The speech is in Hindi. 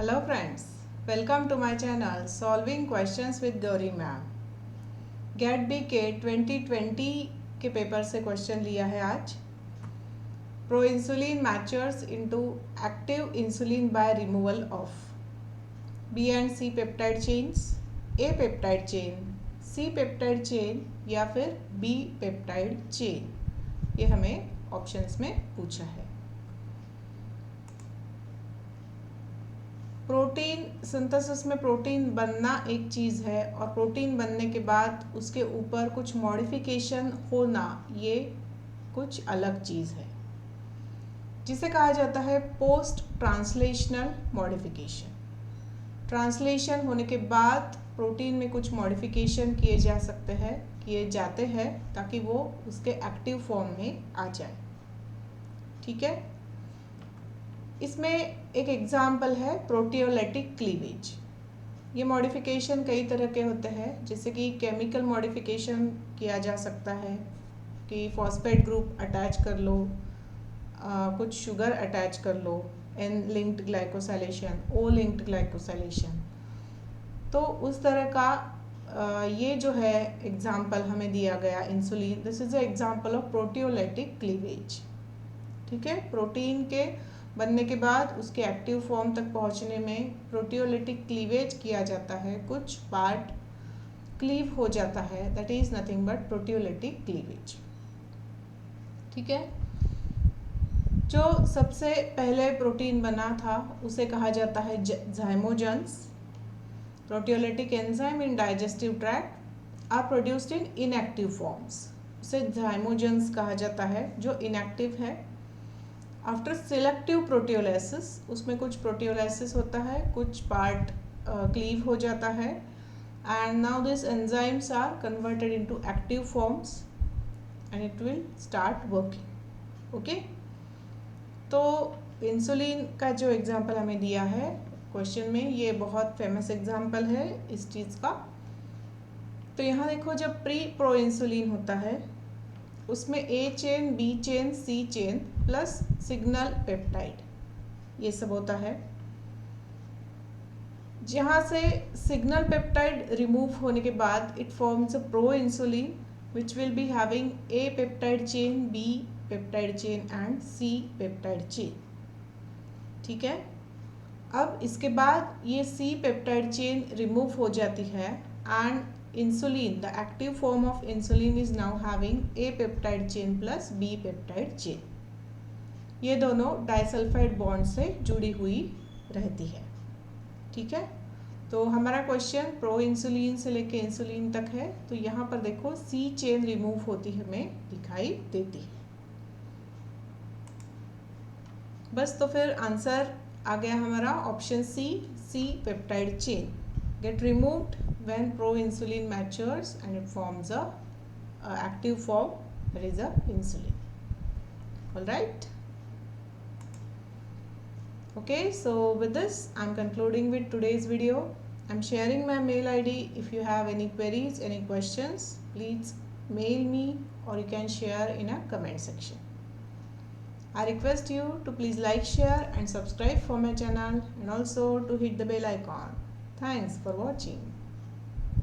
Hello friends, welcome to my channel solving questions with Gauri ma'am. GATE B के 2020 के पेपर से क्वेश्चन लिया है आज। Pro insulin matures into active insulin by removal of B and C peptide chains, A peptide chain, C peptide chain या फिर बी पेप्टाइड चेन। ये हमें ऑप्शंस में पूछा है। प्रोटीन सिंथेसिस में प्रोटीन बनना एक चीज़ है और प्रोटीन बनने के बाद उसके ऊपर कुछ मॉडिफिकेशन होना ये कुछ अलग चीज़ है, जिसे कहा जाता है पोस्ट ट्रांसलेशनल मॉडिफिकेशन। ट्रांसलेशन होने के बाद प्रोटीन में कुछ मॉडिफिकेशन किए जाते हैं ताकि वो उसके एक्टिव फॉर्म में आ जाए। ठीक है, इसमें एक एग्जाम्पल है प्रोटियोलिटिक क्लीवेज। ये मॉडिफिकेशन कई तरह के होते हैं, जैसे कि केमिकल मॉडिफिकेशन किया जा सकता है कि फॉस्फेट ग्रुप अटैच कर लो, कुछ शुगर अटैच कर लो, N linked glycosylation, O linked glycosylation. तो उस तरह का ये जो है एग्जाम्पल हमें दिया गया insulin, this is a example of proteolytic cleavage. ठीक है, प्रोटीन के बनने के बाद उसके एक्टिव फॉर्म तक पहुंचने में प्रोटियोलिटिक क्लीवेज किया जाता है, कुछ पार्ट क्लीव हो जाता है, that is nothing but proteolytic cleavage. ठीक है, जो सबसे पहले प्रोटीन बना था उसे कहा जाता है zymogens। Proteolytic enzyme in digestive tract are produced in inactive forms, उसे zymogens कहा जाता है जो इनएक्टिव है। आफ्टर सिलेक्टिव प्रोटियोलाइसिस, उसमें कुछ प्रोटियोलाइसिस होता है, कुछ पार्ट क्लीव हो जाता है, and now this enzymes are converted into active forms and it will start working. Okay, तो इंसुलिन का जो एग्जांपल हमें दिया है क्वेश्चन में, ये बहुत फेमस एग्जांपल है इस चीज़ का। तो यहाँ देखो, जब प्री प्रो इंसुलिन होता है उसमें ए चेन, बी चेन, सी चेन प्लस सिग्नल पेप्टाइड ये सब होता है। जहाँ से सिग्नल पेप्टाइड रिमूव होने के बाद it forms a pro insulin which will be having A peptide chain, B peptide chain and C peptide chain. ठीक है, अब इसके बाद ये सी पेप्टाइड चेन रिमूव हो जाती है and insulin, the active form of insulin is now having A peptide chain plus B peptide chain। ये दोनों डाइसल्फाइड बॉन्ड से जुड़ी हुई रहती है। ठीक है, तो हमारा क्वेश्चन प्रो इंसुलिन से लेके इंसुलिन तक है। तो यहाँ पर देखो C चेन रिमूव होती हमें दिखाई देती है। बस, तो फिर आंसर आ गया हमारा option C peptide chain get removed when proinsulin matures and it forms a active form, that is a insulin. All right, okay, so with this I'm concluding with today's video. I'm sharing my mail ID. If you have any queries, any questions, please mail me or you can share in a comment section. I request you to please like, share and subscribe for my channel and also to hit the bell icon. Thanks for watching.